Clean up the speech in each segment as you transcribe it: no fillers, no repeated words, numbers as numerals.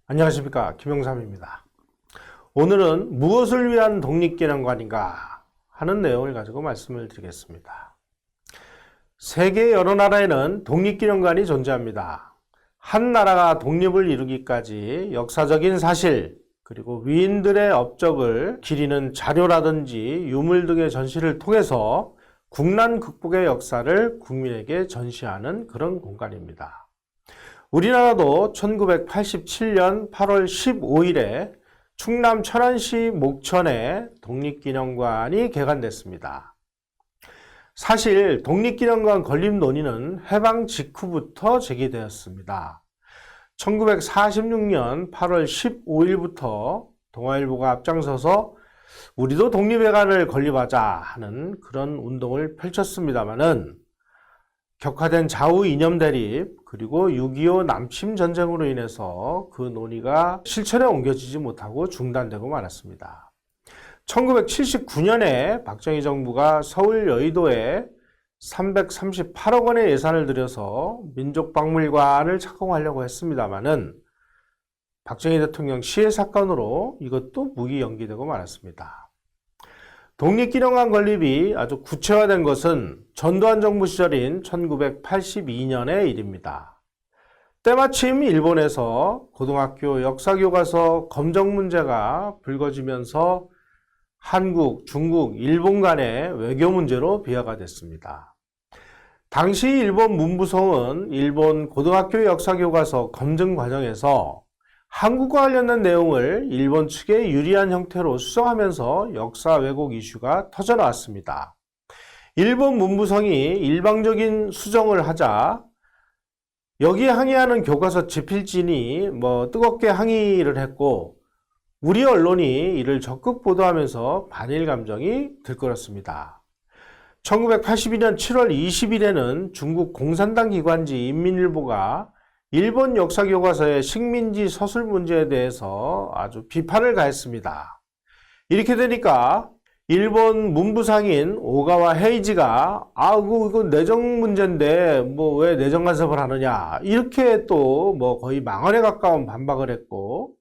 안녕하십니까, 김영삼입니다. 오늘은 무엇을 위한 독립기념관인가 하는 내용을 가지고 말씀을 드리겠습니다. 세계 여러 나라에는 독립기념관이 존재합니다. 한 나라가 독립을 이루기까지 역사적인 사실, 그리고 위인들의 업적을 기리는 자료라든지 유물 등의 전시를 통해서 국난 극복의 역사를 국민에게 전시하는 그런 공간입니다. 우리나라도 1987년 8월 15일에 충남 천안시 목천에 독립기념관이 개관됐습니다. 사실 독립기념관 건립 논의는 해방 직후부터 제기되었습니다. 1946년 8월 15일부터 동아일보가 앞장서서 우리도 독립회관을 건립하자 하는 그런 운동을 펼쳤습니다마는 격화된 좌우 이념 대립 그리고 6.25 남침 전쟁으로 인해서 그 논의가 실천에 옮겨지지 못하고 중단되고 말았습니다. 1979년에 박정희 정부가 서울 여의도에 338억 원의 예산을 들여서 민족박물관을 착공하려고 했습니다마는 박정희 대통령 시해 사건으로 이것도 무기 연기되고 말았습니다. 독립기념관 건립이 아주 구체화된 것은 전두환 정부 시절인 1982년의 일입니다. 때마침 일본에서 고등학교 역사교과서 검정 문제가 불거지면서 한국, 중국, 일본 간의 외교 문제로 비화가 됐습니다. 당시 일본 문부성은 일본 고등학교 역사교과서 검증 과정에서 한국과 관련된 내용을 일본 측에 유리한 형태로 수정하면서 역사 왜곡 이슈가 터져나왔습니다. 일본 문부성이 일방적인 수정을 하자 여기에 항의하는 교과서 집필진이 뜨겁게 항의를 했고 우리 언론이 이를 적극 보도하면서 반일 감정이 들끓었습니다. 1982년 7월 20일에는 중국 공산당 기관지 인민일보가 일본 역사교과서의 식민지 서술 문제에 대해서 아주 비판을 가했습니다. 이렇게 되니까 일본 문부상인 오가와 헤이지가 이거 내정 문제인데 왜 내정 간섭을 하느냐 이렇게 또 거의 망언에 가까운 반박을 했고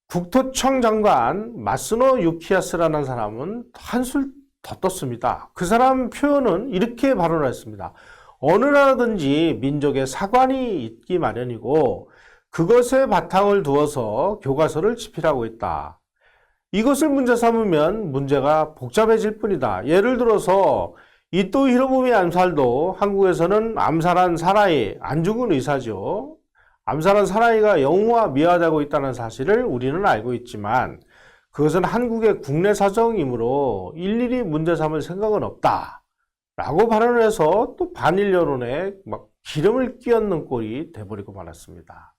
국토청 장관 마스노 유키야스라는 사람은 한술 더 떴습니다. 그 사람 표현은 이렇게 발언을 했습니다. 어느 나라든지 민족의 사관이 있기 마련이고 그것에 바탕을 두어서 교과서를 집필하고 있다. 이것을 문제 삼으면 문제가 복잡해질 뿐이다. 예를 들어서 이토 히로부미 암살도 한국에서는 암살한 사나이, 안중근 의사죠. 암살한 사나이가 영웅화 미화되고 있다는 사실을 우리는 알고 있지만 그것은 한국의 국내 사정이므로 일일이 문제 삼을 생각은 없다. 라고 발언을 해서 또 반일 여론에 기름을 끼얹는 꼴이 돼버리고 말았습니다.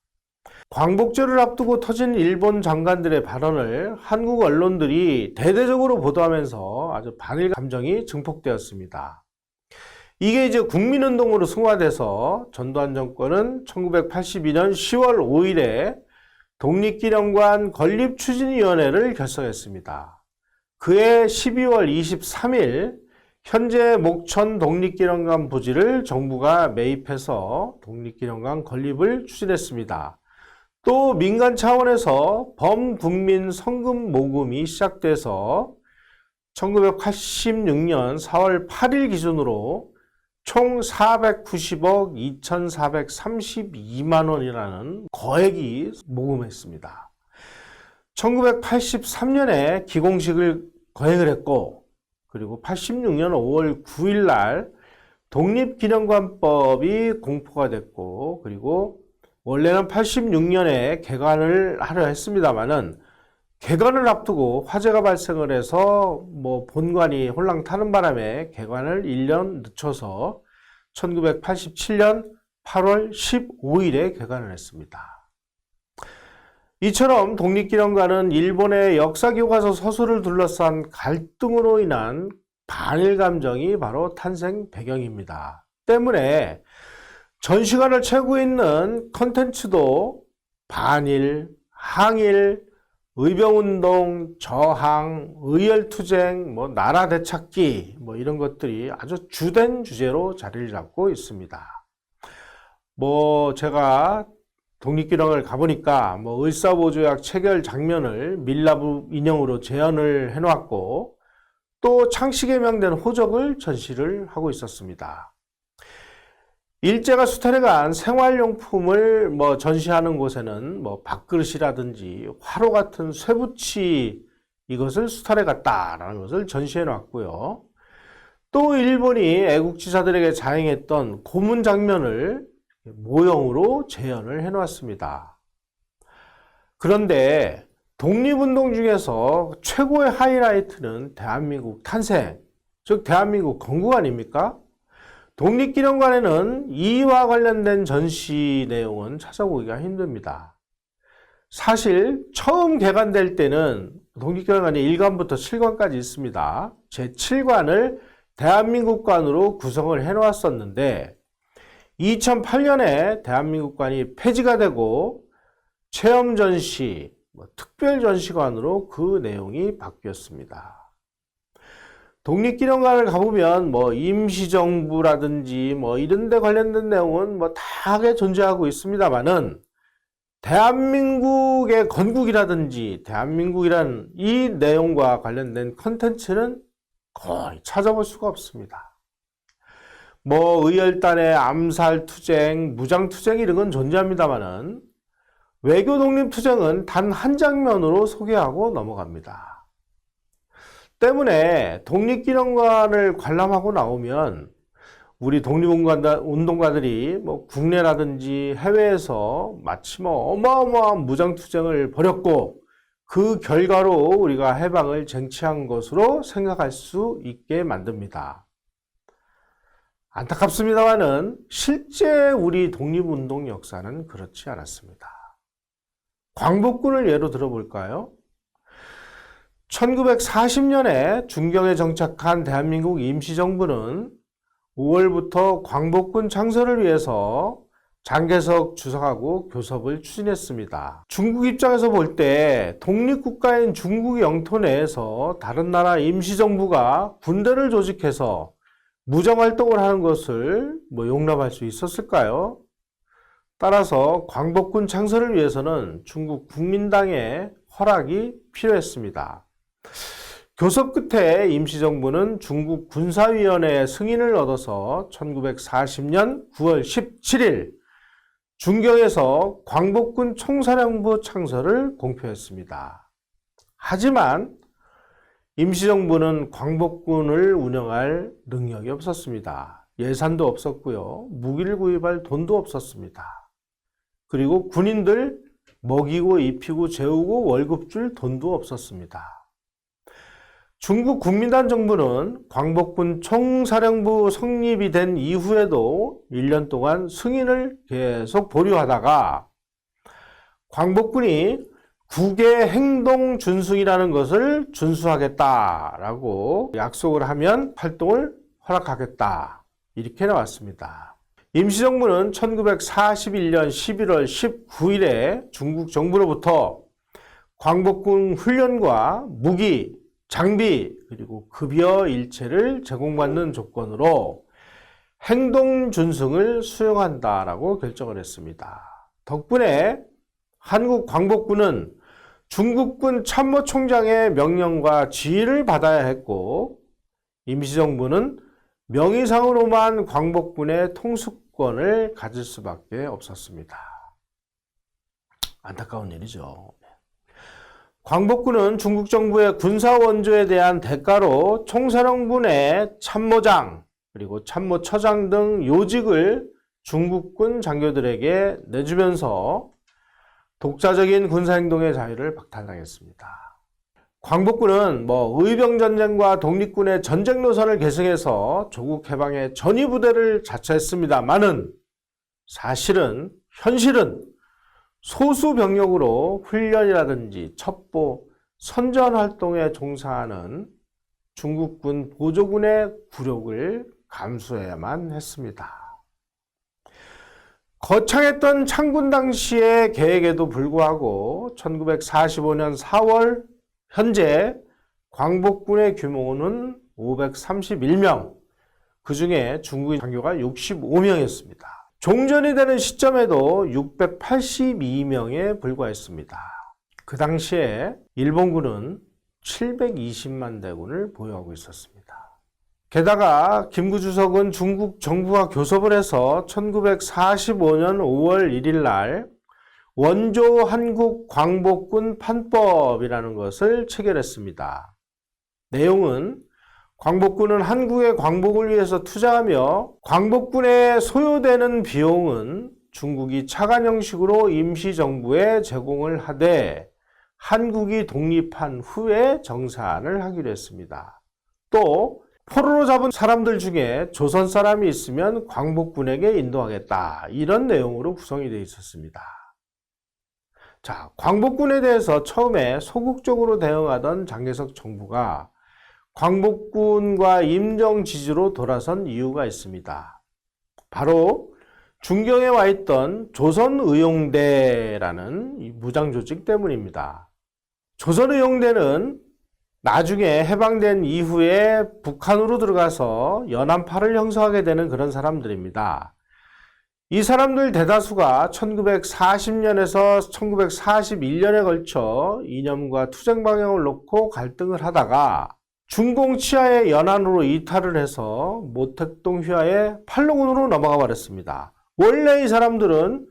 광복절을 앞두고 터진 일본 장관들의 발언을 한국 언론들이 대대적으로 보도하면서 아주 반일 감정이 증폭되었습니다. 이게 이제 국민운동으로 승화돼서 전두환 정권은 1982년 10월 5일에 독립기념관 건립추진위원회를 결성했습니다. 그해 12월 23일 현재 목천 독립기념관 부지를 정부가 매입해서 독립기념관 건립을 추진했습니다. 또 민간 차원에서 범국민 성금 모금이 시작돼서 1986년 4월 8일 기준으로 총 490억 2,432만 원이라는 거액이 모금했습니다. 1983년에 기공식을 거행을 했고 그리고 86년 5월 9일 날 독립기념관법이 공포가 됐고 그리고 원래는 86년에 개관을 하려 했습니다마는 개관을 앞두고 화재가 발생을 해서 본관이 홀랑 타는 바람에 개관을 1년 늦춰서 1987년 8월 15일에 개관을 했습니다. 이처럼 독립기념관은 일본의 역사교과서 서술을 둘러싼 갈등으로 인한 반일 감정이 바로 탄생 배경입니다. 때문에 전시관을 채우고 있는 컨텐츠도 반일, 항일, 의병운동, 저항, 의열투쟁, 나라 되찾기 이런 것들이 아주 주된 주제로 자리를 잡고 있습니다. 제가 독립기념을 가보니까 을사보조약 체결 장면을 밀라브 인형으로 재현을 해놓았고 또 창식에 명된 호적을 전시를 하고 있었습니다. 일제가 수탈해 간 생활용품을 전시하는 곳에는 밥그릇이라든지 화로 같은 쇠붙이 이것을 수탈해 갔다라는 것을 전시해 놨고요. 또 일본이 애국지사들에게 자행했던 고문 장면을 모형으로 재현을 해 놨습니다. 그런데 독립운동 중에서 최고의 하이라이트는 대한민국 탄생, 즉 대한민국 건국 아닙니까? 독립기념관에는 이와 관련된 전시 내용은 찾아보기가 힘듭니다. 사실 처음 개관될 때는 독립기념관이 1관부터 7관까지 있습니다. 제7관을 대한민국관으로 구성을 해놓았었는데 2008년에 대한민국관이 폐지가 되고 체험전시, 특별전시관으로 그 내용이 바뀌었습니다. 독립기념관을 가보면 임시정부라든지 이런 데 관련된 내용은 다하게 존재하고 있습니다만은 대한민국의 건국이라든지 대한민국이란 이 내용과 관련된 컨텐츠는 거의 찾아볼 수가 없습니다. 의열단의 암살투쟁, 무장투쟁 이런 건 존재합니다만은 외교 독립투쟁은 단 한 장면으로 소개하고 넘어갑니다. 때문에 독립기념관을 관람하고 나오면 우리 독립운동가들이 국내라든지 해외에서 마치 어마어마한 무장투쟁을 벌였고 그 결과로 우리가 해방을 쟁취한 것으로 생각할 수 있게 만듭니다. 안타깝습니다만은 실제 우리 독립운동 역사는 그렇지 않았습니다. 광복군을 예로 들어볼까요? 1940년에 중경에 정착한 대한민국 임시정부는 5월부터 광복군 창설을 위해서 장개석 주석하고 교섭을 추진했습니다. 중국 입장에서 볼 때 독립국가인 중국 영토 내에서 다른 나라 임시정부가 군대를 조직해서 무장활동을 하는 것을 용납할 수 있었을까요? 따라서 광복군 창설을 위해서는 중국 국민당의 허락이 필요했습니다. 교섭 끝에 임시정부는 중국 군사위원회의 승인을 얻어서 1940년 9월 17일 중경에서 광복군 총사령부 창설을 공표했습니다. 하지만 임시정부는 광복군을 운영할 능력이 없었습니다. 예산도 없었고요. 무기를 구입할 돈도 없었습니다. 그리고 군인들 먹이고 입히고 재우고 월급 줄 돈도 없었습니다. 중국 국민당 정부는 광복군 총사령부 성립이 된 이후에도 1년 동안 승인을 계속 보류하다가 광복군이 국외 행동 준수이라는 것을 준수하겠다라고 약속을 하면 활동을 허락하겠다 이렇게 나왔습니다. 임시정부는 1941년 11월 19일에 중국 정부로부터 광복군 훈련과 무기, 장비 그리고 급여 일체를 제공받는 조건으로 행동 준승을 수용한다라고 결정을 했습니다. 덕분에 한국 광복군은 중국군 참모총장의 명령과 지휘를 받아야 했고 임시정부는 명의상으로만 광복군의 통수권을 가질 수밖에 없었습니다. 안타까운 일이죠. 광복군은 중국 정부의 군사 원조에 대한 대가로 총사령부의 참모장 그리고 참모처장 등 요직을 중국군 장교들에게 내주면서 독자적인 군사행동의 자유를 박탈당했습니다. 광복군은 의병전쟁과 독립군의 전쟁 노선을 계승해서 조국 해방의 전위부대를 자처했습니다만은 사실은 현실은 소수 병력으로 훈련이라든지 첩보, 선전 활동에 종사하는 중국군 보조군의 굴욕을 감수해야만 했습니다. 거창했던 창군 당시의 계획에도 불구하고 1945년 4월 현재 광복군의 규모는 531명, 그 중에 중국인 장교가 65명이었습니다. 종전이 되는 시점에도 682명에 불과했습니다. 그 당시에 일본군은 720만 대군을 보유하고 있었습니다. 게다가 김구 주석은 중국 정부와 교섭을 해서 1945년 5월 1일 날 원조 한국 광복군 판법이라는 것을 체결했습니다. 내용은 광복군은 한국의 광복을 위해서 투자하며 광복군에 소요되는 비용은 중국이 차관 형식으로 임시정부에 제공을 하되 한국이 독립한 후에 정산을 하기로 했습니다. 또 포로로 잡은 사람들 중에 조선 사람이 있으면 광복군에게 인도하겠다. 이런 내용으로 구성이 되어 있었습니다. 자, 광복군에 대해서 처음에 소극적으로 대응하던 장개석 정부가 광복군과 임정 지지로 돌아선 이유가 있습니다. 바로 중경에 와 있던 조선의용대라는 무장조직 때문입니다. 조선의용대는 나중에 해방된 이후에 북한으로 들어가서 연안파를 형성하게 되는 그런 사람들입니다. 이 사람들 대다수가 1940년에서 1941년에 걸쳐 이념과 투쟁 방향을 놓고 갈등을 하다가 중공 치하의 연안으로 이탈을 해서 모택동 휘하의 팔로군으로 넘어가 버렸습니다. 원래 이 사람들은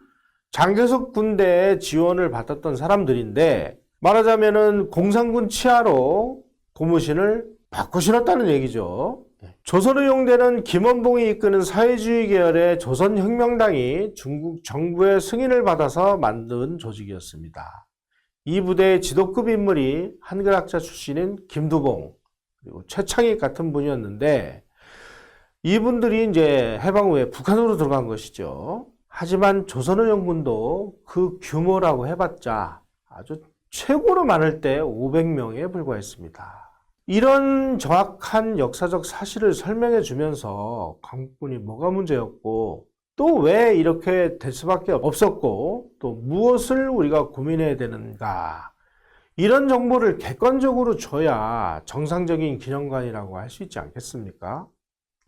장개석 군대의 지원을 받았던 사람들인데 말하자면은 공산군 치하로 고무신을 바꿔 신었다는 얘기죠. 조선의용대는 김원봉이 이끄는 사회주의 계열의 조선혁명당이 중국 정부의 승인을 받아서 만든 조직이었습니다. 이 부대의 지도급 인물이 한글학자 출신인 김두봉 그리고 최창익 같은 분이었는데 이분들이 이제 해방 후에 북한으로 들어간 것이죠. 하지만 조선의용군도 그 규모라고 해봤자 아주 최고로 많을 때 500명에 불과했습니다. 이런 정확한 역사적 사실을 설명해 주면서 광복군이 뭐가 문제였고 또 왜 이렇게 될 수밖에 없었고 또 무엇을 우리가 고민해야 되는가 이런 정보를 객관적으로 줘야 정상적인 기념관이라고 할 수 있지 않겠습니까?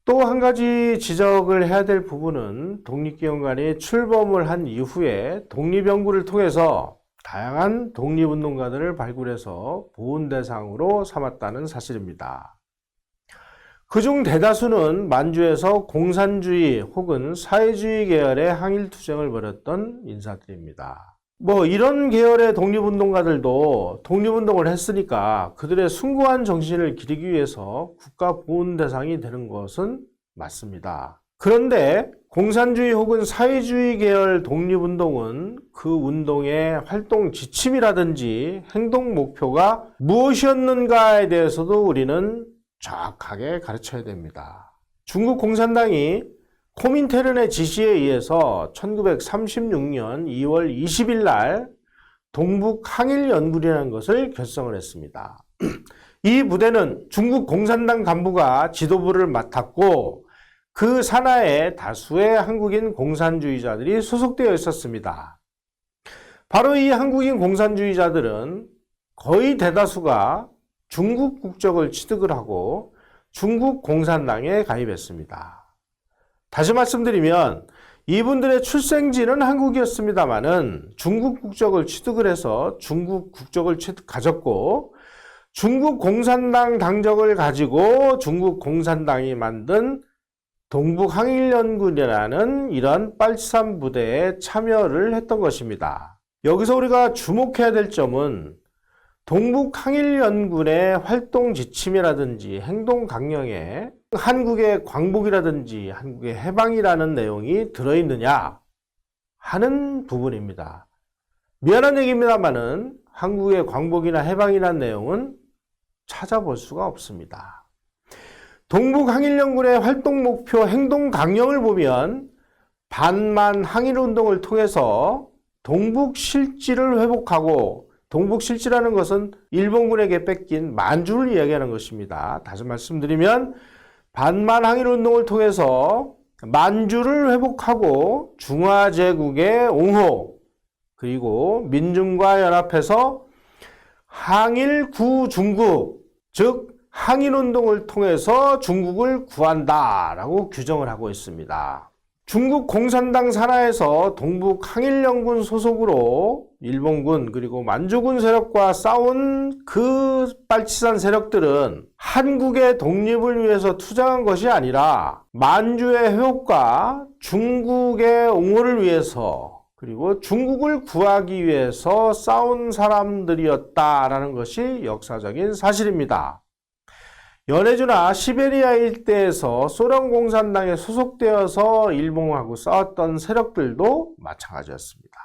또 한 가지 지적을 해야 될 부분은 독립기념관이 출범을 한 이후에 독립연구를 통해서 다양한 독립운동가들을 발굴해서 보훈 대상으로 삼았다는 사실입니다. 그중 대다수는 만주에서 공산주의 혹은 사회주의 계열의 항일투쟁을 벌였던 인사들입니다. 이런 계열의 독립운동가들도 독립운동을 했으니까 그들의 숭고한 정신을 기리기 위해서 국가 보훈 대상이 되는 것은 맞습니다. 그런데 공산주의 혹은 사회주의 계열 독립운동은 그 운동의 활동 지침이라든지 행동 목표가 무엇이었는가에 대해서도 우리는 정확하게 가르쳐야 됩니다. 중국 공산당이 코민테른의 지시에 의해서 1936년 2월 20일 날 동북항일연군이라는 것을 결성을 했습니다. 이 부대는 중국 공산당 간부가 지도부를 맡았고 그 산하에 다수의 한국인 공산주의자들이 소속되어 있었습니다. 바로 이 한국인 공산주의자들은 거의 대다수가 중국 국적을 취득을 하고 중국 공산당에 가입했습니다. 다시 말씀드리면 이분들의 출생지는 한국이었습니다마는 중국 국적을 취득을 해서 중국 국적을 가졌고 중국 공산당 당적을 가지고 중국 공산당이 만든 동북항일연군이라는 이런 빨치산 부대에 참여를 했던 것입니다. 여기서 우리가 주목해야 될 점은 동북항일연군의 활동 지침이라든지 행동 강령에 한국의 광복이라든지 한국의 해방이라는 내용이 들어있느냐 하는 부분입니다. 미안한 얘기입니다만은 한국의 광복이나 해방이라는 내용은 찾아볼 수가 없습니다. 동북항일연군의 활동 목표 행동 강령을 보면 반만 항일운동을 통해서 동북실지를 회복하고 동북실지라는 것은 일본군에게 뺏긴 만주를 이야기하는 것입니다. 다시 말씀드리면 반만 항일운동을 통해서 만주를 회복하고 중화제국의 옹호 그리고 민중과 연합해서 항일 구중국 즉 항일운동을 통해서 중국을 구한다라고 규정을 하고 있습니다. 중국 공산당 산하에서 동북 항일연군 소속으로 일본군 그리고 만주군 세력과 싸운 그 빨치산 세력들은 한국의 독립을 위해서 투쟁한 것이 아니라 만주의 회복과 중국의 옹호를 위해서 그리고 중국을 구하기 위해서 싸운 사람들이었다라는 것이 역사적인 사실입니다. 연해주나 시베리아 일대에서 소련 공산당에 소속되어서 일본하고 싸웠던 세력들도 마찬가지였습니다.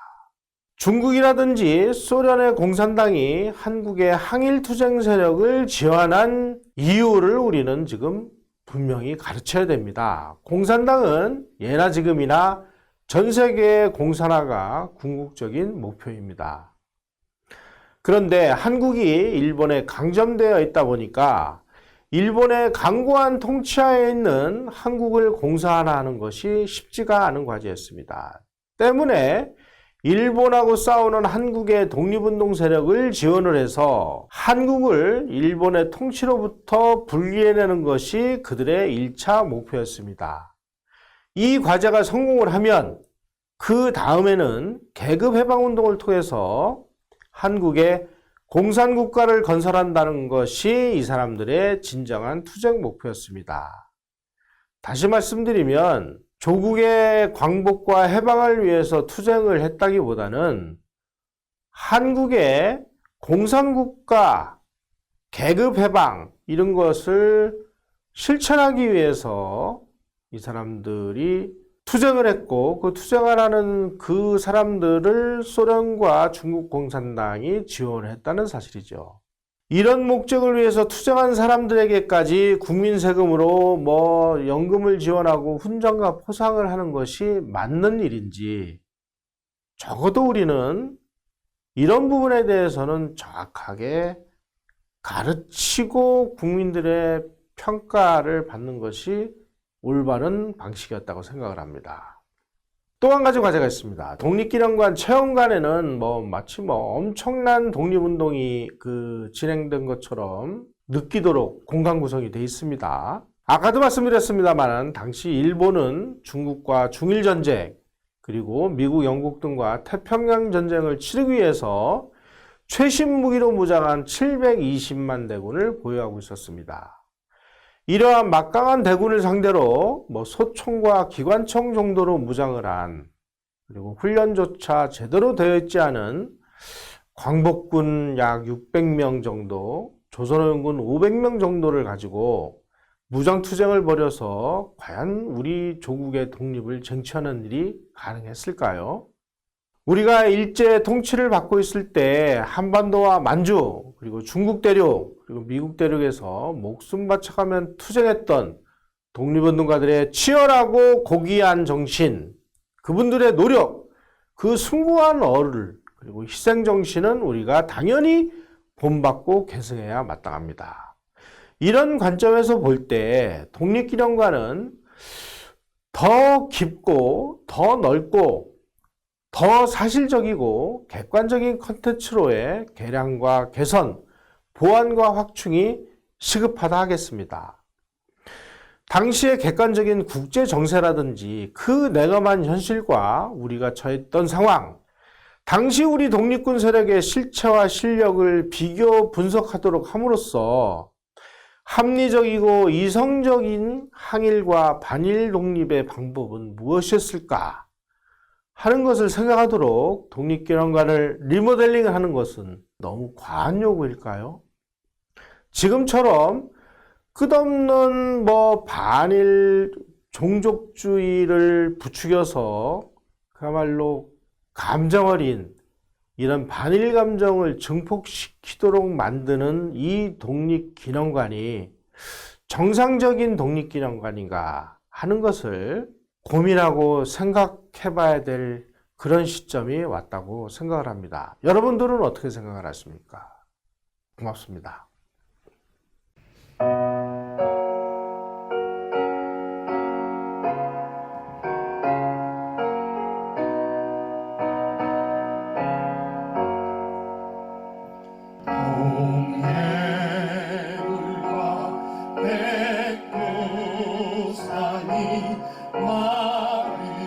중국이라든지 소련의 공산당이 한국의 항일투쟁 세력을 지원한 이유를 우리는 지금 분명히 가르쳐야 됩니다. 공산당은 예나 지금이나 전 세계의 공산화가 궁극적인 목표입니다. 그런데 한국이 일본에 강점되어 있다 보니까 일본의 강고한 통치하에 있는 한국을 공산화하는 것이 쉽지가 않은 과제였습니다. 때문에 일본하고 싸우는 한국의 독립운동 세력을 지원을 해서 한국을 일본의 통치로부터 분리해내는 것이 그들의 1차 목표였습니다. 이 과제가 성공을 하면 그 다음에는 계급해방운동을 통해서 한국의 공산국가를 건설한다는 것이 이 사람들의 진정한 투쟁 목표였습니다. 다시 말씀드리면 조국의 광복과 해방을 위해서 투쟁을 했다기보다는 한국의 공산국가, 계급해방 이런 것을 실천하기 위해서 이 사람들이 투쟁을 했고 그 투쟁하라는 그 사람들을 소련과 중국 공산당이 지원을 했다는 사실이죠. 이런 목적을 위해서 투쟁한 사람들에게까지 국민 세금으로 연금을 지원하고 훈장과 포상을 하는 것이 맞는 일인지 적어도 우리는 이런 부분에 대해서는 정확하게 가르치고 국민들의 평가를 받는 것이 올바른 방식이었다고 생각을 합니다. 또 한 가지 과제가 있습니다. 독립기념관 체험관에는 마치 엄청난 독립운동이 진행된 것처럼 느끼도록 공간 구성이 되어 있습니다. 아까도 말씀드렸습니다만 당시 일본은 중국과 중일전쟁 그리고 미국, 영국 등과 태평양 전쟁을 치르기 위해서 최신 무기로 무장한 720만 대군을 보유하고 있었습니다. 이러한 막강한 대군을 상대로 소총과 기관총 정도로 무장을 한 그리고 훈련조차 제대로 되어 있지 않은 광복군 약 600명 정도, 조선어용군 500명 정도를 가지고 무장투쟁을 벌여서 과연 우리 조국의 독립을 쟁취하는 일이 가능했을까요? 우리가 일제 통치를 받고 있을 때 한반도와 만주 그리고 중국 대륙 그리고 미국 대륙에서 목숨 바쳐가며 투쟁했던 독립운동가들의 치열하고 고귀한 정신, 그분들의 노력, 그 숭고한 얼을 그리고 희생정신은 우리가 당연히 본받고 계승해야 마땅합니다. 이런 관점에서 볼 때 독립기념관은 더 깊고 더 넓고 더 사실적이고 객관적인 콘텐츠로의 개량과 개선, 보완과 확충이 시급하다 하겠습니다. 당시의 객관적인 국제 정세라든지 그 내감한 현실과 우리가 처했던 상황, 당시 우리 독립군 세력의 실체와 실력을 비교 분석하도록 함으로써 합리적이고 이성적인 항일과 반일 독립의 방법은 무엇이었을까 하는 것을 생각하도록 독립기념관을 리모델링하는 것은 너무 과한 요구일까요? 지금처럼 끝없는 반일 종족주의를 부추겨서 그야말로 감정 어린 이런 반일 감정을 증폭시키도록 만드는 이 독립기념관이 정상적인 독립기념관인가 하는 것을 고민하고 생각해 봐야 될 그런 시점이 왔다고 생각을 합니다. 여러분들은 어떻게 생각을 하십니까? 고맙습니다. 백두산이 마르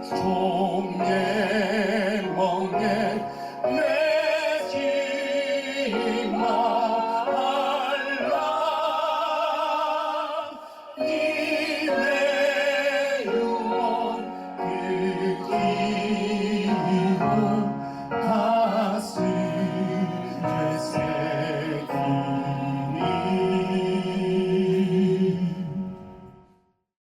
종례